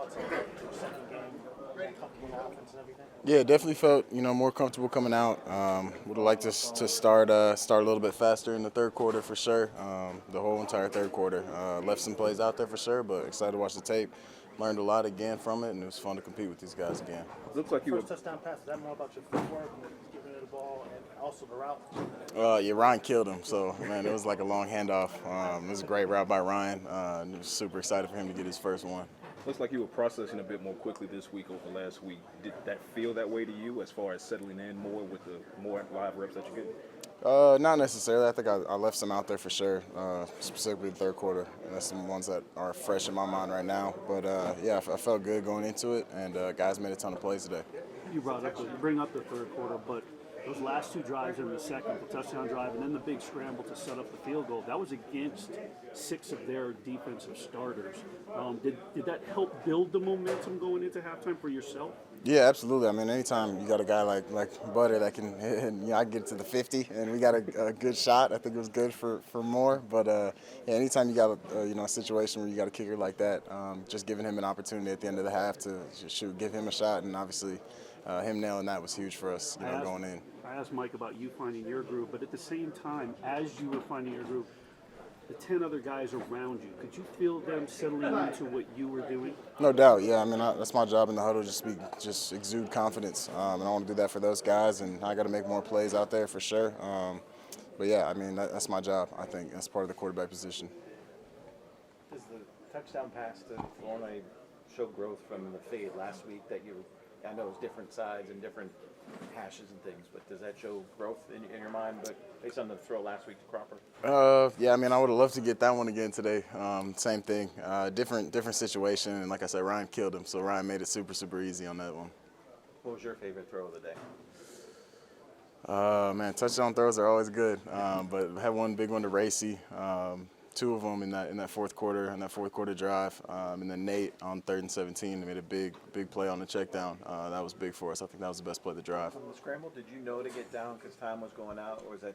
thoughts on the second game, comfortable offense and everything? Yeah, definitely felt more comfortable coming out. Would have liked to start a little bit faster in the third quarter for sure. The whole entire third quarter. Left some plays out there for sure, but excited to watch the tape. Learned a lot again from it, and it was fun to compete with these guys again. Looks like you were. First touchdown pass, is that more about your footwork, giving it the ball, and also the route? Yeah, Ryan killed him, so man, it was like a long handoff. It was a great route by Ryan. And was super excited for him to get his first one. Looks like you were processing a bit more quickly this week over last week. Did that feel that way to you as far as settling in more with the more live reps that you get? Not necessarily. I think I left some out there for sure, specifically the third quarter. And that's some ones that are fresh in my mind right now. But yeah, I felt good going into it, and guys made a ton of plays today. You bring up the third quarter, but those last two drives in the second, the touchdown drive, and then the big scramble to set up the field goal, that was against 6 of their defensive starters. Did that help build the momentum going into halftime for yourself? Yeah, absolutely. I mean, anytime you got a guy like Butter that can hit, I get to the 50, and we got a good shot. I think it was good for more. But yeah, anytime you got a situation where you got a kicker like that, just giving him an opportunity at the end of the half to shoot, give him a shot, and obviously him nailing that was huge for us, going in. I asked Mike about you finding your groove, but at the same time, as you were finding your groove, the 10 other guys around you, could you feel them settling into what you were doing? No doubt, yeah. I mean, that's my job in the huddle, just exude confidence. And I want to do that for those guys, and I got to make more plays out there for sure. But yeah, I mean, that's my job. I think that's part of the quarterback position. Does the touchdown pass to Florida show growth from the fade last week that I know it's different sides and different hashes and things, but does that show growth in your mind, but based on the throw last week to Cropper? Yeah, I mean, I would have loved to get that one again today. Same thing, different situation, and like I said, Ryan killed him, so Ryan made it super easy on that one. What was your favorite throw of the day? Man, touchdown throws are always good, but I had one big one to Racy. 2 of them in that fourth quarter drive, and then Nate on 3rd and 17 made a big play on the check down. That was big for us. I think that was the best play of the drive. On the scramble, did you know to get down because time was going out, or was that?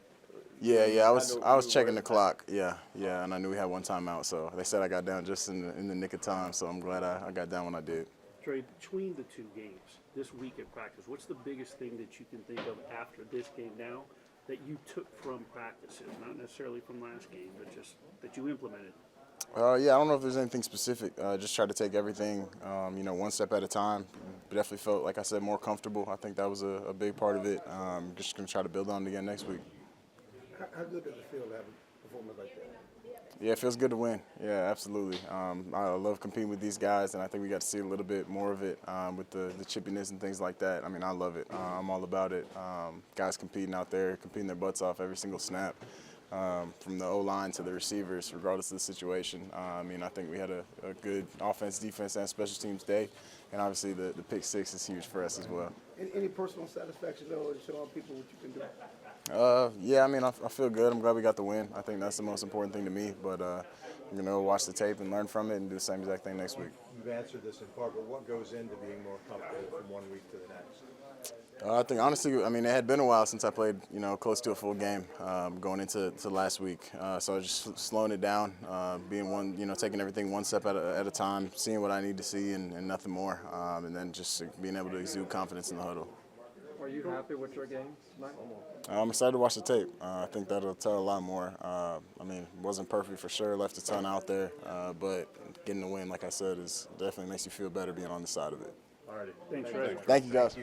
Yeah. I was checking the clock. Yeah, and I knew we had one timeout, so they said I got down just in the nick of time. So I'm glad I got down when I did. Trey, between the two games this week at practice, what's the biggest thing that you can think of after this game now that you took from practices, not necessarily from last game, but just that you implemented? Yeah, I don't know if there's anything specific. Just try to take everything, one step at a time. Definitely felt, like I said, more comfortable. I think that was a big part of it. Just going to try to build on it again next week. How good does it feel to have a performance like that? Yeah, it feels good to win. Yeah, absolutely. I love competing with these guys, and I think we got to see a little bit more of it with the chippiness and things like that. I mean, I love it. I'm all about it. Guys competing out there, competing their butts off every single snap, from the O-line to the receivers, regardless of the situation. I mean, I think we had a good offense, defense, and special teams day, and obviously the pick six is huge for us as well. Any personal satisfaction, though, in showing people what you can do? Yeah, I mean, I feel good. I'm glad we got the win. I think that's the most important thing to me. But, watch the tape and learn from it and do the same exact thing next week. You've answered this in part, but what goes into being more comfortable from one week to the next? I think, honestly, I mean, it had been a while since I played, close to a full game going into last week. So just slowing it down, being taking everything one step at a time, seeing what I need to see and nothing more, and then just being able to exude confidence in the huddle. Were you happy with your game tonight? I'm excited to watch the tape. I think that'll tell a lot more. I mean, it wasn't perfect for sure, left a ton out there, but getting the win, like I said, definitely makes you feel better being on the side of it. Thanks, Trey. Thank you, guys.